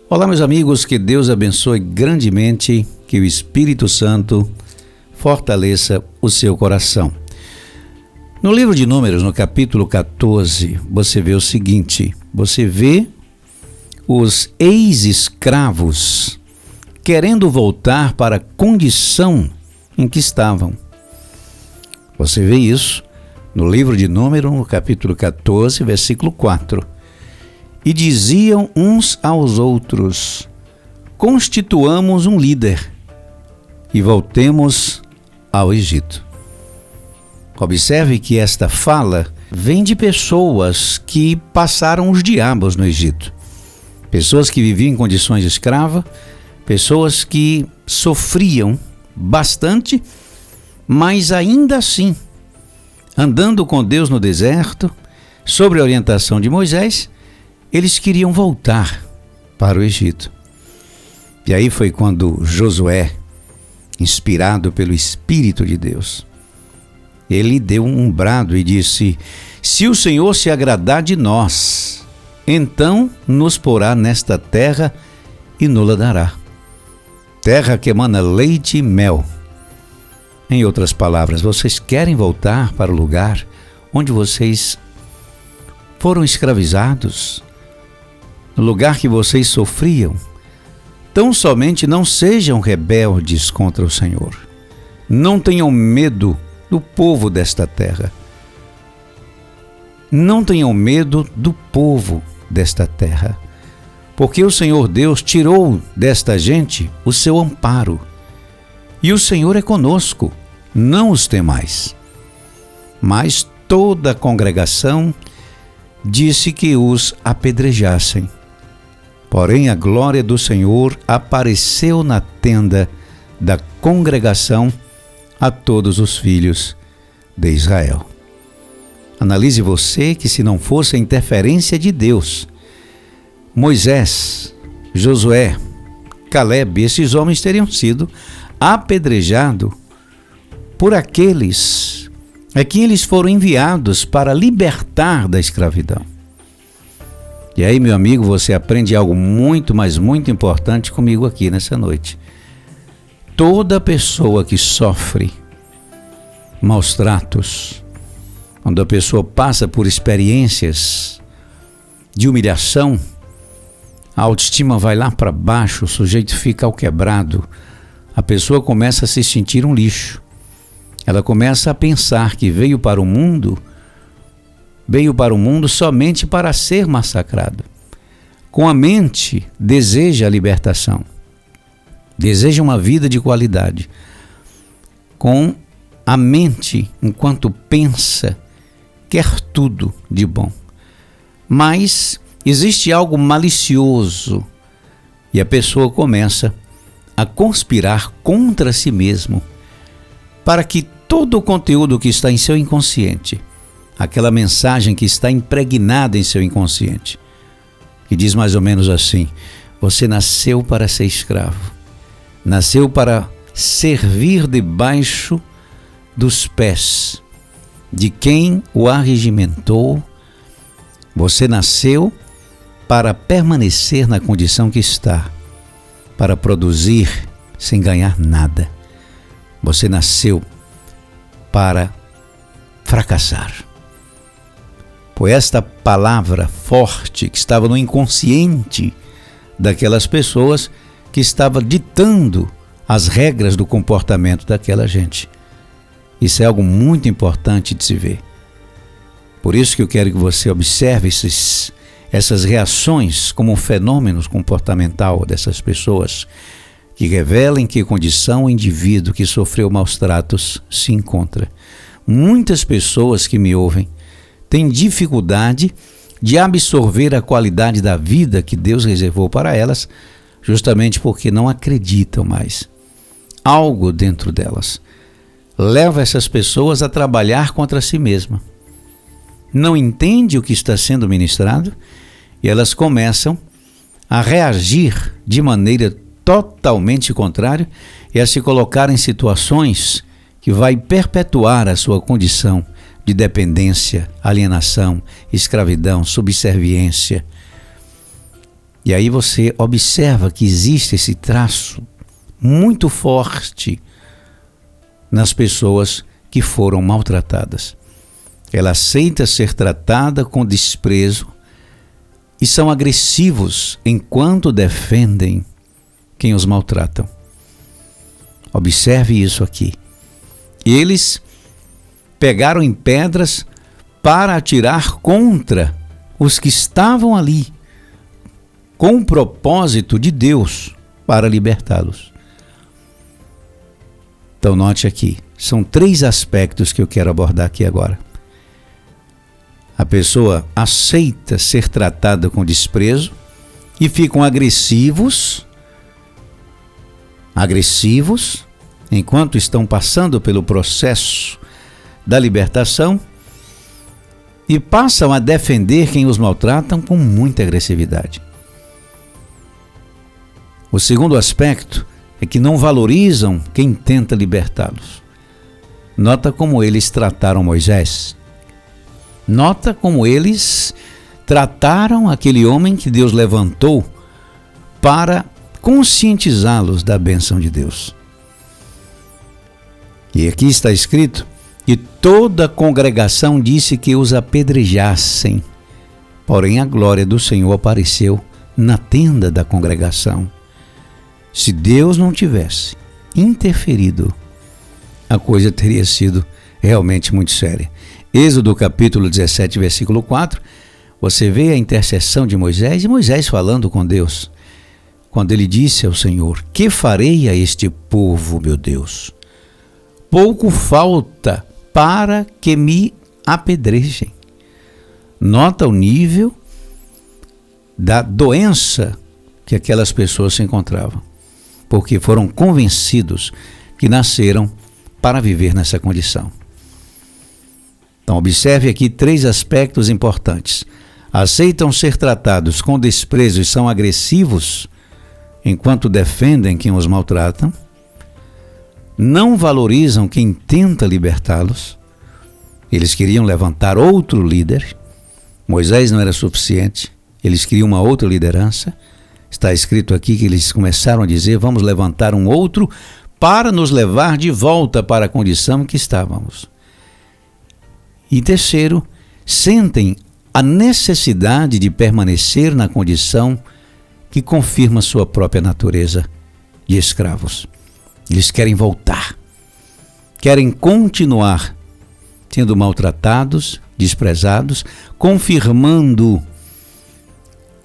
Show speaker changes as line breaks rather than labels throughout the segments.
Olá, meus amigos, que Deus abençoe grandemente, que o Espírito Santo fortaleça o seu coração. No livro de Números, no capítulo 14, você vê o seguinte: você vê os ex-escravos querendo voltar para a condição em que estavam. Você vê isso no livro de Números, no capítulo 14, versículo 4. E diziam uns aos outros: constituamos um líder e voltemos ao Egito. Observe que esta fala vem de pessoas que passaram os diabos no Egito. Pessoas que viviam em condições de escrava, pessoas que sofriam bastante, mas ainda assim, andando com Deus no deserto, sob a orientação de Moisés, eles queriam voltar para o Egito. E aí foi quando Josué, inspirado pelo Espírito de Deus, ele deu um brado e disse: se o Senhor se agradar de nós, então nos porá nesta terra e nos-la dará. Terra que emana leite e mel. Em outras palavras, vocês querem voltar para o lugar onde vocês foram escravizados, no lugar que vocês sofriam? Tão somente não sejam rebeldes contra o Senhor. Não tenham medo do povo desta terra. Não tenham medo do povo desta terra, porque o Senhor Deus tirou desta gente o seu amparo. E o Senhor é conosco, não os temais. Mas toda a congregação disse que os apedrejassem. Porém, a glória do Senhor apareceu na tenda da congregação a todos os filhos de Israel. Analise você que, se não fosse a interferência de Deus, Moisés, Josué, Caleb, esses homens teriam sido apedrejados por aqueles a quem eles foram enviados para libertar da escravidão. E aí, meu amigo, você aprende algo muito, mas muito importante comigo aqui nessa noite. Toda pessoa que sofre maus tratos, quando a pessoa passa por experiências de humilhação, a autoestima vai lá para baixo, o sujeito fica ao quebrado, a pessoa começa a se sentir um lixo. Ela começa a pensar que veio para o mundo somente para ser massacrado. Com a mente, deseja a libertação, deseja uma vida de qualidade. Com a mente, enquanto pensa, quer tudo de bom. Mas existe algo malicioso e a pessoa começa a conspirar contra si mesmo para que todo o conteúdo que está em seu inconsciente, aquela mensagem que está impregnada em seu inconsciente, que diz mais ou menos assim: você nasceu para ser escravo, nasceu para servir debaixo dos pés de quem o arregimentou, você nasceu para permanecer na condição que está, para produzir sem ganhar nada. Você nasceu para fracassar. Por esta palavra forte que estava no inconsciente daquelas pessoas, que estava ditando as regras do comportamento daquela gente. Isso é algo muito importante de se ver. Por isso que eu quero que você observe essas reações como um fenômeno comportamental dessas pessoas, que revelam em que condição o indivíduo que sofreu maus tratos se encontra. Muitas pessoas que me ouvem têm dificuldade de absorver a qualidade da vida que Deus reservou para elas, justamente porque não acreditam mais. Algo dentro delas leva essas pessoas a trabalhar contra si mesma. Não entende o que está sendo ministrado e elas começam a reagir de maneira totalmente contrária e a se colocar em situações que vai perpetuar a sua condição de dependência, alienação, escravidão, subserviência. E aí você observa que existe esse traço muito forte nas pessoas que foram maltratadas. Ela aceita ser tratada com desprezo e são agressivos enquanto defendem quem os maltratam. Observe isso aqui. Eles pegaram em pedras para atirar contra os que estavam ali, com o propósito de Deus para libertá-los. Então note aqui, são 3 aspectos que eu quero abordar aqui agora. A pessoa aceita ser tratada com desprezo e ficam agressivos enquanto estão passando pelo processo da libertação e passam a defender quem os maltratam com muita agressividade. O segundo aspecto é que não valorizam quem tenta libertá-los. Nota como eles trataram Moisés. Nota como eles trataram aquele homem que Deus levantou para conscientizá-los da bênção de Deus. E aqui está escrito: e toda a congregação disse que os apedrejassem. Porém, a glória do Senhor apareceu na tenda da congregação. Se Deus não tivesse interferido, a coisa teria sido realmente muito séria. Êxodo capítulo 17, versículo 4, você vê a intercessão de Moisés e Moisés falando com Deus, quando ele disse ao Senhor: que farei a este povo, meu Deus? Pouco falta para que me apedrejem. Nota o nível da doença que aquelas pessoas se encontravam, porque foram convencidos que nasceram para viver nessa condição. Então, observe aqui 3 aspectos importantes. Aceitam ser tratados com desprezo e são agressivos enquanto defendem quem os maltrata. Não valorizam quem tenta libertá-los. Eles queriam levantar outro líder. Moisés não era suficiente. Eles queriam uma outra liderança. Está escrito aqui que eles começaram a dizer: vamos levantar um outro para nos levar de volta para a condição em que estávamos. E terceiro, sentem a necessidade de permanecer na condição que confirma sua própria natureza de escravos. Eles querem voltar, querem continuar sendo maltratados, desprezados, confirmando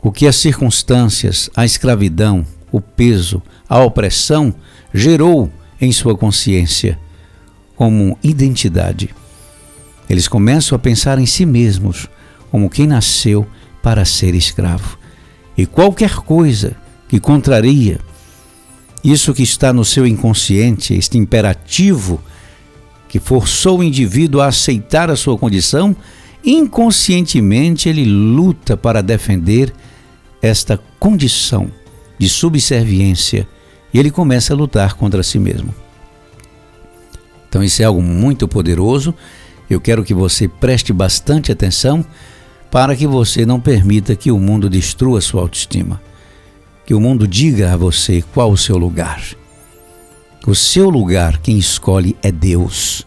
o que as circunstâncias, a escravidão, o peso, a opressão gerou em sua consciência como identidade. Eles começam a pensar em si mesmos como quem nasceu para ser escravo. E qualquer coisa que contraria isso que está no seu inconsciente, este imperativo que forçou o indivíduo a aceitar a sua condição, inconscientemente ele luta para defender esta condição de subserviência e ele começa a lutar contra si mesmo. Então isso é algo muito poderoso. Eu quero que você preste bastante atenção para que você não permita que o mundo destrua sua autoestima. Que o mundo diga a você qual o seu lugar. O seu lugar, quem escolhe é Deus.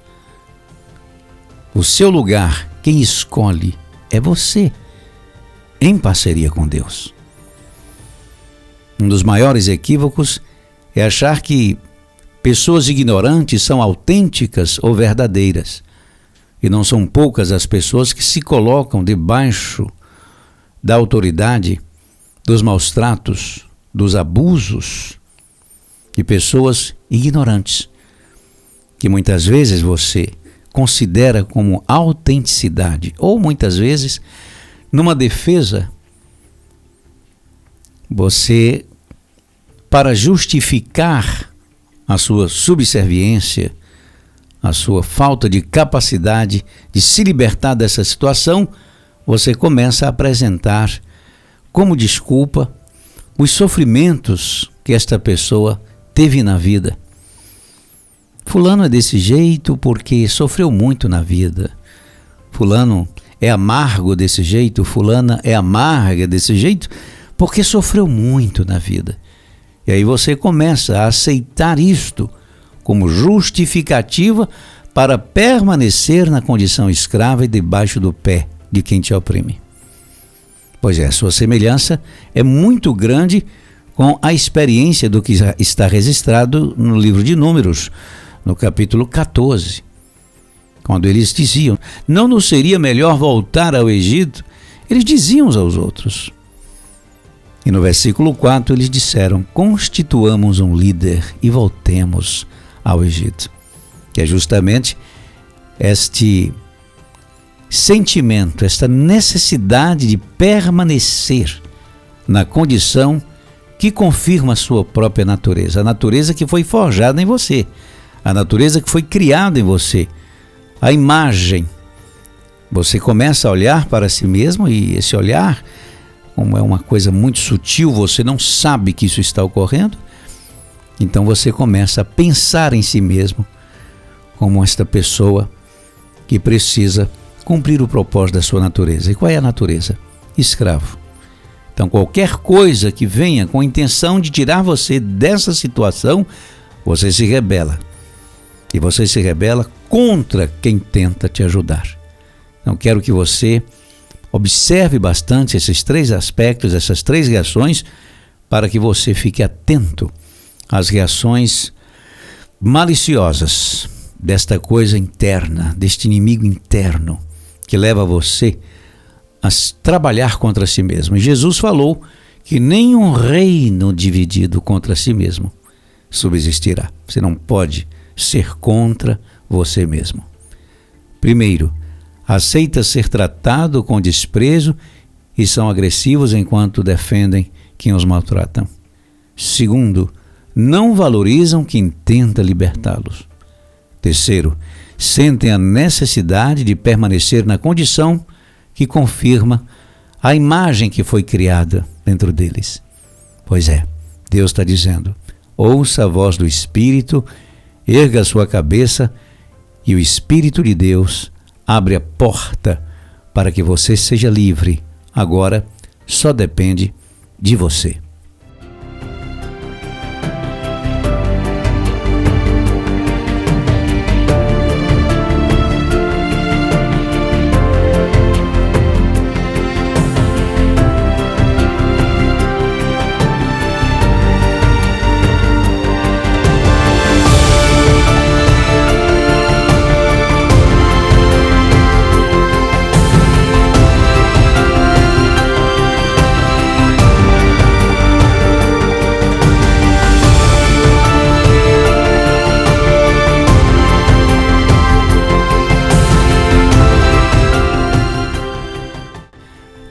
O seu lugar, quem escolhe é você, em parceria com Deus. Um dos maiores equívocos é achar que pessoas ignorantes são autênticas ou verdadeiras. E não são poucas as pessoas que se colocam debaixo da autoridade, dos maus tratos, dos abusos de pessoas ignorantes, que muitas vezes você considera como autenticidade, ou muitas vezes, numa defesa, você, para justificar a sua subserviência, a sua falta de capacidade de se libertar dessa situação, você começa a apresentar como desculpa os sofrimentos que esta pessoa teve na vida. Fulano é desse jeito porque sofreu muito na vida. Fulano é amargo desse jeito, fulana é amarga desse jeito porque sofreu muito na vida. E aí você começa a aceitar isto como justificativa para permanecer na condição escrava e debaixo do pé de quem te oprime. Pois é, sua semelhança é muito grande com a experiência do que está registrado no livro de Números, no capítulo 14, quando eles diziam: não nos seria melhor voltar ao Egito? Eles diziam uns aos outros. E no versículo 4 eles disseram: constituamos um líder e voltemos ao Egito. Que é justamente este sentimento, esta necessidade de permanecer na condição que confirma a sua própria natureza, a natureza que foi forjada em você, a natureza que foi criada em você, a imagem. Você começa a olhar para si mesmo e esse olhar, como é uma coisa muito sutil, você não sabe que isso está ocorrendo, então você começa a pensar em si mesmo como esta pessoa que precisa cumprir o propósito da sua natureza. E qual é a natureza? Escravo. Então qualquer coisa que venha com a intenção de tirar você dessa situação, você se rebela. E você se rebela contra quem tenta te ajudar. Então quero que você observe bastante esses 3 aspectos, essas 3 reações, para que você fique atento às reações maliciosas desta coisa interna, deste inimigo interno que leva você a trabalhar contra si mesmo. E Jesus falou que nenhum reino dividido contra si mesmo subsistirá. Você não pode ser contra você mesmo. Primeiro, aceita ser tratado com desprezo e são agressivos enquanto defendem quem os maltratam. Segundo, não valorizam quem tenta libertá-los. Terceiro, sentem a necessidade de permanecer na condição que confirma a imagem que foi criada dentro deles. Pois é, Deus está dizendo: ouça a voz do Espírito, erga a sua cabeça e o Espírito de Deus abre a porta para que você seja livre. Agora só depende de você.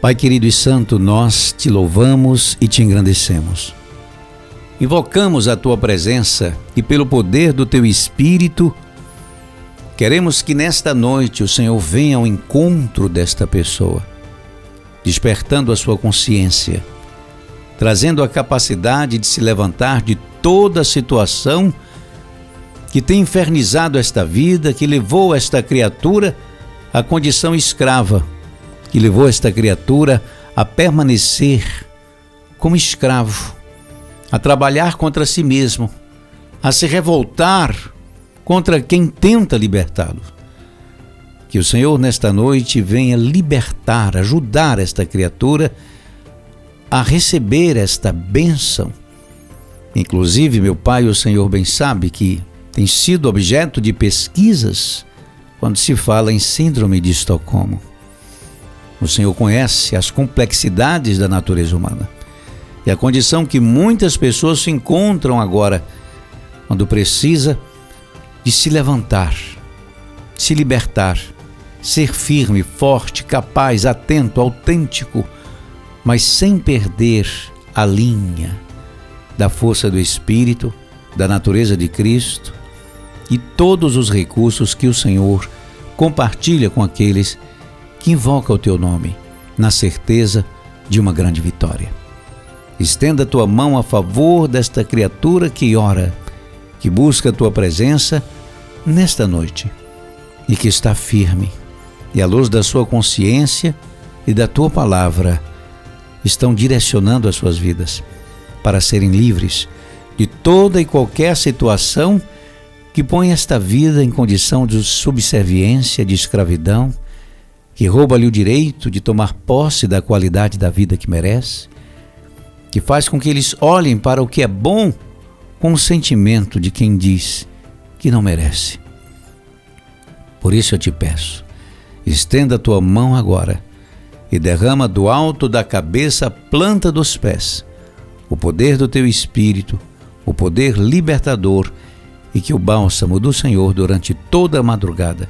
Pai querido e santo, nós te louvamos e te engrandecemos. Invocamos a tua presença e pelo poder do teu Espírito, queremos que nesta noite o Senhor venha ao encontro desta pessoa, despertando a sua consciência, trazendo a capacidade de se levantar de toda a situação que tem infernizado esta vida, que levou esta criatura à condição escrava, que levou esta criatura a permanecer como escravo, a trabalhar contra si mesmo, a se revoltar contra quem tenta libertá-lo. Que o Senhor nesta noite venha libertar, ajudar esta criatura a receber esta bênção. Inclusive, meu Pai, o Senhor bem sabe que tem sido objeto de pesquisas quando se fala em síndrome de Estocolmo. O Senhor conhece as complexidades da natureza humana e a condição que muitas pessoas se encontram agora, quando precisa de se levantar, se libertar, ser firme, forte, capaz, atento, autêntico, mas sem perder a linha da força do Espírito, da natureza de Cristo e todos os recursos que o Senhor compartilha com aqueles que invocam o teu nome, na certeza de uma grande vitória. Estenda a tua mão a favor desta criatura que ora, que busca a tua presença nesta noite e que está firme, e à luz da sua consciência e da tua palavra estão direcionando as suas vidas para serem livres de toda e qualquer situação que põe esta vida em condição de subserviência, de escravidão, que rouba-lhe o direito de tomar posse da qualidade da vida que merece, que faz com que eles olhem para o que é bom com o sentimento de quem diz que não merece. Por isso eu te peço, estenda a tua mão agora e derrama do alto da cabeça à planta dos pés o poder do teu Espírito, o poder libertador, e que o bálsamo do Senhor durante toda a madrugada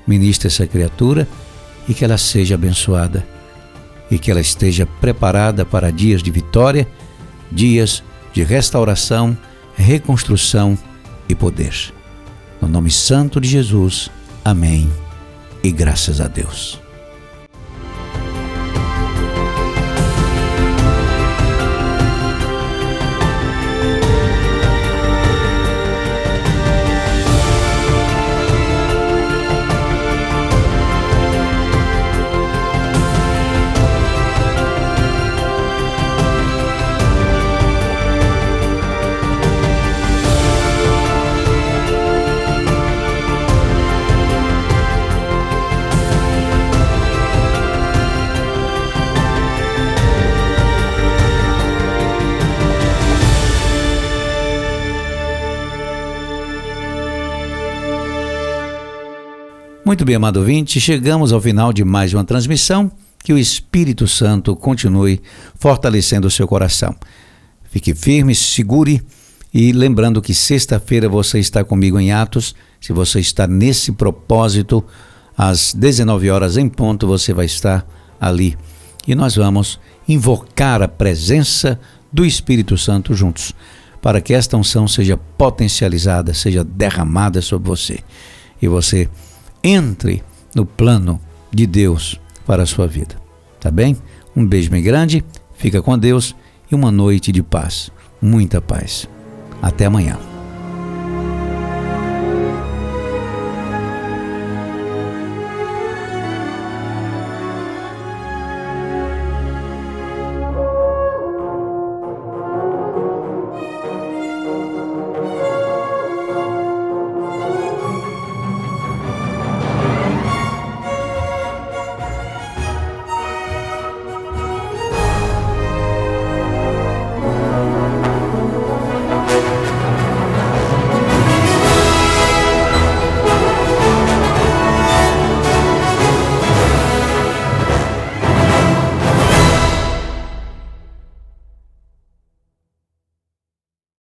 ministre essa criatura e que ela seja abençoada e que ela esteja preparada para dias de vitória, dias de restauração, reconstrução e poder. No nome santo de Jesus, amém e graças a Deus. Muito bem, amado ouvinte, chegamos ao final de mais uma transmissão. Que o Espírito Santo continue fortalecendo o seu coração. Fique firme, segure e lembrando que sexta-feira você está comigo em Atos. Se você está nesse propósito, às 19 horas em ponto, você vai estar ali. E nós vamos invocar a presença do Espírito Santo juntos, para que esta unção seja potencializada, seja derramada sobre você. E você entre no plano de Deus para a sua vida. Tá bem? Um beijo bem grande, fica com Deus e uma noite de paz. Muita paz. Até amanhã.